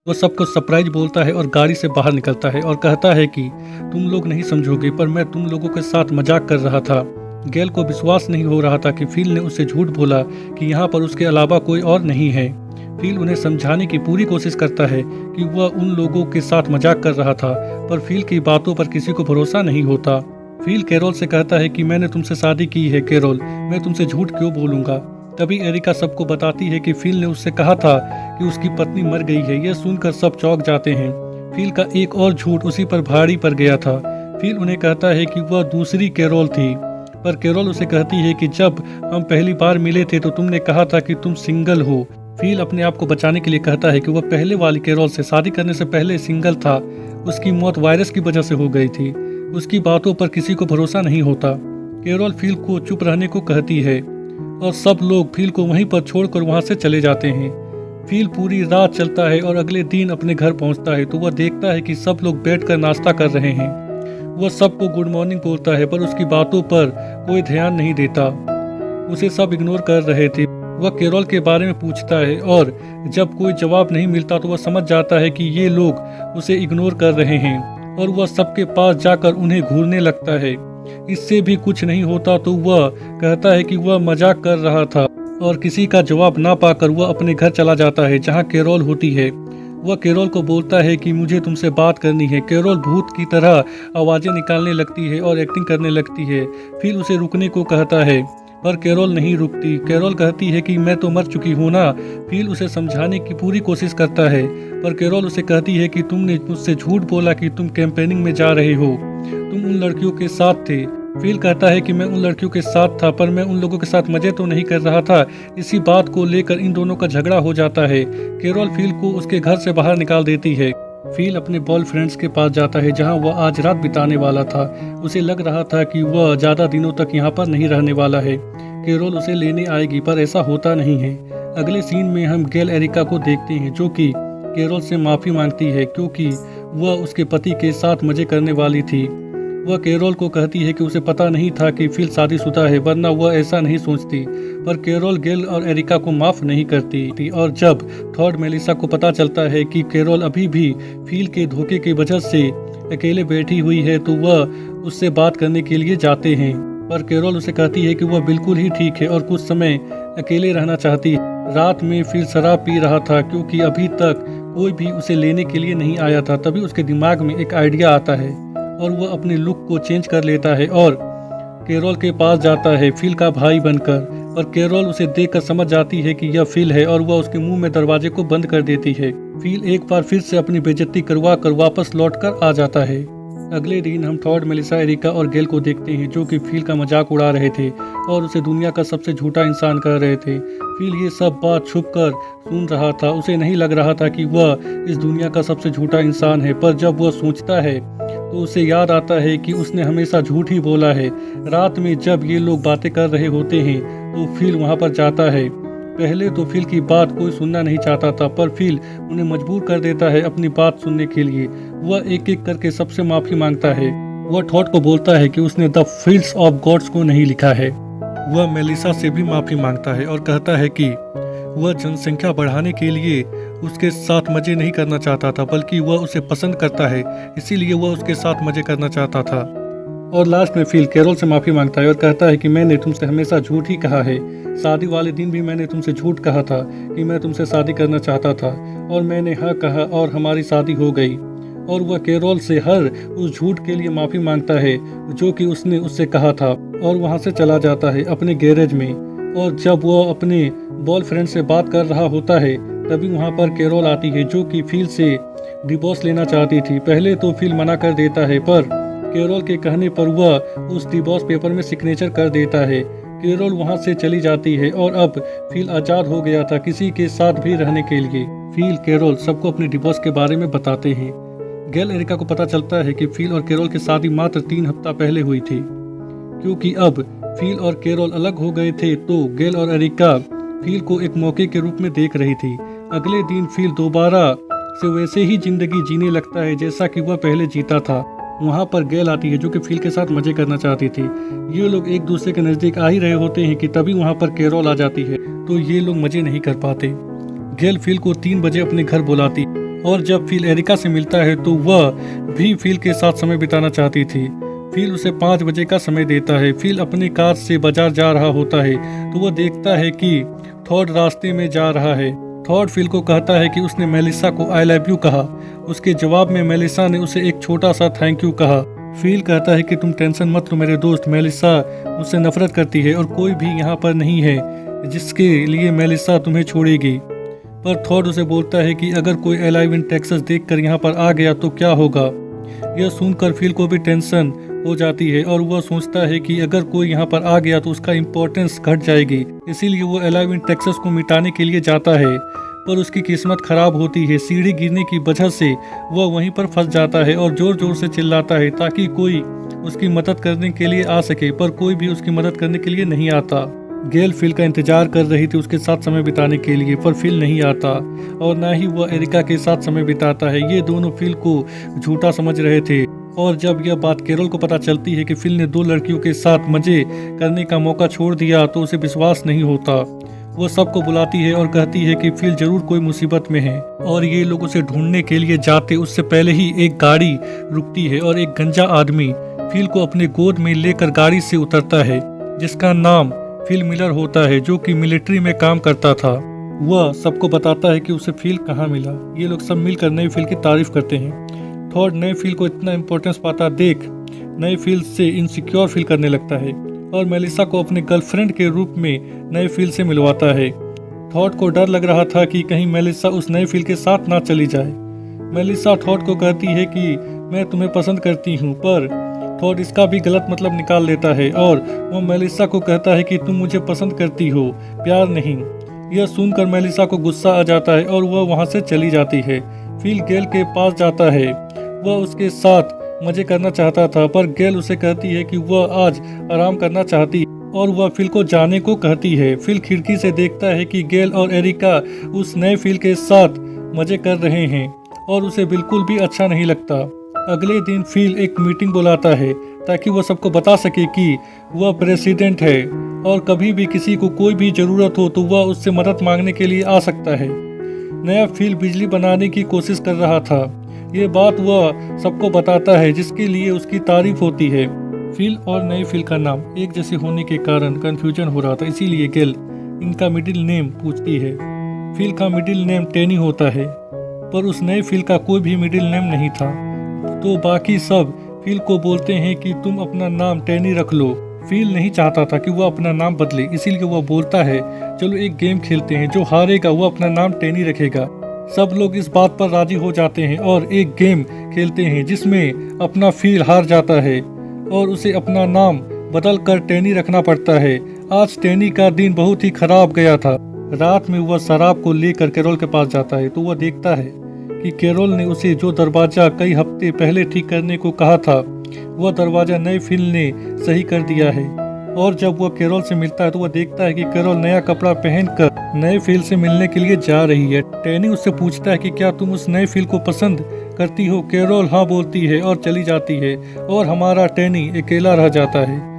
वो सबको सरप्राइज बोलता है और गाड़ी से बाहर निकलता है और कहता है कि तुम लोग नहीं समझोगे, पर मैं तुम लोगों के साथ मजाक कर रहा था। गेल को विश्वास नहीं हो रहा था कि फिल ने उससे झूठ बोला कि यहाँ पर उसके अलावा कोई और नहीं है। फिल उन्हें समझाने की पूरी कोशिश करता है कि वह उन लोगों के साथ मजाक कर रहा था, पर फिल की बातों पर किसी को भरोसा नहीं होता। फिल कैरोल से कहता है कि मैंने तुमसे शादी की है कैरोल, मैं तुमसे झूठ क्यों बोलूँगा। तभी एरिका सबको बताती है कि फिल ने उससे कहा था कि उसकी पत्नी मर गई है। यह सुनकर सब चौंक जाते हैं। फिल का एक और झूठ उसी पर भारी पड़ गया था। फिल उन्हें कहता है कि वह दूसरी कैरोल थी, पर कैरोल उसे कहती है कि जब हम पहली बार मिले थे तो तुमने कहा था कि तुम सिंगल हो। फिल अपने आप को बचाने के लिए कहता है कि वह पहले वाली कैरोल से शादी करने से पहले सिंगल था। उसकी मौत वायरस की वजह से हो गई थी। उसकी बातों पर किसी को भरोसा नहीं होता। कैरोल फिल को चुप रहने को कहती है और सब लोग फिल को वहीं पर छोड़कर वहां से चले जाते हैं। फिल पूरी रात चलता है और अगले दिन अपने घर पहुंचता है तो वह देखता है कि सब लोग बैठकर नाश्ता कर रहे हैं। वह सबको गुड मॉर्निंग बोलता है, पर उसकी बातों पर कोई ध्यान नहीं देता। उसे सब इग्नोर कर रहे थे। वह कैरोल के बारे में पूछता है और जब कोई जवाब नहीं मिलता तो वह समझ जाता है कि ये लोग उसे इग्नोर कर रहे हैं और वह सबके पास जाकर उन्हें घूरने लगता है। इससे भी कुछ नहीं होता तो वह कहता है कि वह मजाक कर रहा था और किसी का जवाब ना पाकर वह अपने घर चला जाता है जहां कैरोल होती है। वह कैरोल को बोलता है कि मुझे तुमसे बात करनी है। कैरोल भूत की तरह आवाजें निकालने लगती है और एक्टिंग करने लगती है। फिर उसे रुकने को कहता है, पर कैरोल नहीं रुकती। कैरोल कहती है कि मैं तो मर चुकी हूँ ना। फिल उसे समझाने की पूरी कोशिश करता है, पर कैरोल उसे कहती है कि तुमने मुझसे झूठ बोला कि तुम कैंपेनिंग में जा रहे हो, तुम उन लड़कियों के साथ थे। फिल कहता है कि मैं उन लड़कियों के साथ था, पर मैं उन लोगों के साथ मजे तो नहीं कर रहा था। इसी बात को लेकर इन दोनों का झगड़ा हो जाता है। कैरोल फिल को उसके घर से बाहर निकाल देती है। फिल अपने बॉयफ्रेंड्स के पास जाता है जहां वह आज रात बिताने वाला था। उसे लग रहा था कि वह ज़्यादा दिनों तक यहाँ पर नहीं रहने वाला है। कैरोल उसे लेने आएगी, पर ऐसा होता नहीं है। अगले सीन में हम गेल एरिका को देखते हैं जो कि कैरोल से माफ़ी मांगती है क्योंकि वह उसके पति के साथ मजे करने वाली थी। वह कैरोल को कहती है कि उसे पता नहीं था कि फिल शादीशुदा है, वरना वह ऐसा नहीं सोचती। पर कैरोल गेल और एरिका को माफ़ नहीं करती और जब थॉड मेलिसा को पता चलता है कि कैरोल अभी भी फिल के धोखे की वजह से अकेले बैठी हुई है तो वह उससे बात करने के लिए जाते हैं। पर कैरोल उसे कहती है कि वह बिल्कुल ही ठीक है और कुछ समय अकेले रहना चाहती है। रात में फिल शराब पी रहा था क्योंकि अभी तक कोई भी उसे लेने के लिए नहीं आया था। तभी उसके दिमाग में एक आइडिया आता है और वह अपने लुक को चेंज कर लेता है और कैरोल के पास जाता है फिल का भाई बनकर। और कैरोल उसे देखकर समझ जाती है कि यह फिल है और वह उसके मुंह में दरवाजे को बंद कर देती है। फिल एक बार फिर से अपनी बेइज्जती करवा कर वापस लौटकर आ जाता है। अगले दिन हम थॉड मेलिसा एरिका और गेल को देखते हैं जो कि फिल का मजाक उड़ा रहे थे और उसे दुनिया का सबसे झूठा इंसान कह रहे थे। फिल ये सब बात छुप कर सुन रहा था। उसे नहीं लग रहा था कि वह इस दुनिया का सबसे झूठा इंसान है, पर जब वह सोचता है तो उसे याद आता है कि उसने हमेशा झूठ ही बोला है। रात में जब ये लोग बातें कर रहे होते हैं तो फिल वहाँ पर जाता है। पहले तो फिल की बात कोई सुनना नहीं चाहता था, पर फिल उन्हें मजबूर कर देता है अपनी बात सुनने के लिए। वह एक एक करके सबसे माफ़ी मांगता है। वह थॉड को बोलता है कि उसने द फील्ड्स ऑफ गॉड्स को नहीं लिखा है। वह मेलिसा से भी माफ़ी मांगता है और कहता है कि वह जनसंख्या बढ़ाने के लिए उसके साथ मजे नहीं करना चाहता था, बल्कि वह उसे पसंद करता है, इसीलिए वह उसके साथ मजे करना चाहता था। और लास्ट में फिल कैरोल से माफ़ी मांगता है और कहता है कि मैंने तुमसे हमेशा झूठ ही कहा है। शादी वाले दिन भी मैंने तुमसे झूठ कहा था कि मैं तुमसे शादी करना चाहता था और मैंने हाँ कहा और हमारी शादी हो गई। और वह कैरोल से हर उस झूठ के लिए माफ़ी मांगता है जो कि उसने उससे कहा था और वहाँ से चला जाता है अपने गैरेज में। और जब वह अपने बॉयफ्रेंड से बात कर रहा होता है तभी वहाँ पर कैरोल आती है जो कि फिल से डिवोर्स लेना चाहती थी। पहले तो फिल मना कर देता है, पर कैरोल के कहने पर वह उस डिवोर्स पेपर में सिग्नेचर कर देता है। कैरोल वहाँ से चली जाती है और अब फिल आज़ाद हो गया था किसी के साथ भी रहने के लिए। फिल कैरोल सबको अपने डिवोर्स के बारे में बताते हैं। गेल एरिका को पता चलता है कि फिल और कैरोल की शादी मात्र 3 हफ्ता पहले हुई थी। क्योंकि अब फिल और कैरोल अलग हो गए थे तो गेल और एरिका फिल को एक मौके के रूप में देख रही थी। अगले दिन फिल दोबारा से वैसे ही जिंदगी जीने लगता है जैसा कि वह पहले जीता था। वहाँ पर गेल आती है जो कि फिल के साथ मजे करना चाहती थी। ये लोग एक दूसरे के नज़दीक आ ही रहे होते हैं कि तभी वहाँ पर कैरोल आ जाती है तो ये लोग मजे नहीं कर पाते। गेल फिल को 3 बजे अपने घर बुलाती और जब फिल एरिका से मिलता है तो वह भी फिल के साथ समय बिताना चाहती थी। फिल उसे 5 बजे का समय देता है। फिल अपनी कार से बाजार जा रहा होता है तो वह देखता है कि थॉड रास्ते में जा रहा है। थॉड फिल को कहता है कि उसने मेलिसा को आई लव यू कहा। उसके जवाब में मेलिसा ने उसे एक छोटा सा थैंक यू कहा। फिल कहता है कि तुम टेंशन मत लो मेरे दोस्त, मेलिसा मुझसे नफरत करती है और कोई भी यहाँ पर नहीं है जिसके लिए मेलिसा तुम्हें छोड़ेगी। पर थॉड उसे बोलता है कि अगर कोई अलाइव इन टेक्सास देखकर यहाँ पर आ गया तो क्या होगा। यह सुनकर फिल को भी टेंशन हो जाती है और वह सोचता है कि अगर कोई यहाँ पर आ गया तो उसका इम्पोर्टेंस घट जाएगी। इसीलिए वो अलाइव इन टेक्सास को मिटाने के लिए जाता है, पर उसकी किस्मत खराब होती है। सीढ़ी गिरने की वजह से वह वहीं पर फंस जाता है और जोर जोर से चिल्लाता है ताकि कोई उसकी मदद करने के लिए आ सके, पर कोई भी उसकी मदद करने के लिए नहीं आता। गेल फिल का इंतजार कर रही थी उसके साथ समय बिताने के लिए, पर फिल नहीं आता और ना ही वह एरिका के साथ समय बिताता है। ये दोनों फिल को झूठा समझ रहे थे और जब यह बात कैरोल को पता चलती है कि फिल ने 2 लड़कियों के साथ मजे करने का मौका छोड़ दिया तो उसे विश्वास नहीं होता। वो सबको बुलाती है और कहती है कि फिल जरूर कोई मुसीबत में है और ये लोग उसे ढूंढने के लिए जाते उससे पहले ही एक गाड़ी रुकती है और एक गंजा आदमी फिल को अपने गोद में लेकर गाड़ी से उतरता है, जिसका नाम फिल मिलर होता है, जो कि मिलिट्री में काम करता था। वह सबको बताता है कि उसे फिल कहाँ मिला। ये लोग सब मिलकर नए फिल की तारीफ करते हैं। थॉड नए फिल को इतना इम्पोर्टेंस पाता देख नए फिल से इनसिक्योर फील करने लगता है और मेलिसा को अपने गर्लफ्रेंड के रूप में नए फिल से मिलवाता है। थॉड को डर लग रहा था कि कहीं मेलिसा उस नए फिल के साथ ना चली जाए। मेलिसा थॉड को कहती है कि मैं तुम्हें पसंद करती हूँ, पर थॉड इसका भी गलत मतलब निकाल लेता है और वो मेलिसा को कहता है कि तुम मुझे पसंद करती हो, प्यार नहीं। यह सुनकर मेलिसा को गुस्सा आ जाता है और वह वहाँ से चली जाती है। फिल गेल के पास जाता है। वह उसके साथ मजे करना चाहता था, पर गेल उसे कहती है कि वह आज आराम करना चाहती है और वह फिल को जाने को कहती है। फिल खिड़की से देखता है कि गेल और एरिका उस नए फिल के साथ मजे कर रहे हैं और उसे बिल्कुल भी अच्छा नहीं लगता। अगले दिन फिल एक मीटिंग बुलाता है ताकि वह सबको बता सके कि वह प्रेसिडेंट है और कभी भी किसी को कोई भी जरूरत हो तो वह उससे मदद मांगने के लिए आ सकता है। नया फिल बिजली बनाने की कोशिश कर रहा था। ये बात वह सबको बताता है, जिसके लिए उसकी तारीफ होती है। फिल और नए फिल का नाम एक जैसे होने के कारण कंफ्यूजन हो रहा था, इसीलिए गेल इनका मिडिल नेम पूछती है। फिल का मिडिल नेम टेनी होता है, पर उस नए फिल का कोई भी मिडिल नेम नहीं था। तो बाकी सब फिल को बोलते हैं कि तुम अपना नाम टेनी रख लो। फिल नहीं चाहता था कि वह अपना नाम बदले, इसीलिए वह बोलता है चलो एक गेम खेलते हैं, जो हारेगा वो अपना नाम टेनी रखेगा। सब लोग इस बात पर राजी हो जाते हैं और एक गेम खेलते हैं जिसमें अपना फिल हार जाता है और उसे अपना नाम बदल कर टेनी रखना पड़ता है। आज टेनी का दिन बहुत ही खराब गया था। रात में वह शराब को लेकर कैरोल के पास जाता है तो वह देखता है कि कैरोल ने उसे जो दरवाजा कई हफ्ते पहले ठीक करने को कहा था वह दरवाजा नए फिल ने सही कर दिया है। और जब वह कैरोल से मिलता है तो वह देखता है कि कैरोल नया कपड़ा पहनकर नए फिल से मिलने के लिए जा रही है। टेनी उससे पूछता है कि क्या तुम उस नए फिल को पसंद करती हो। कैरोल हाँ बोलती है और चली जाती है और हमारा टेनी अकेला रह जाता है।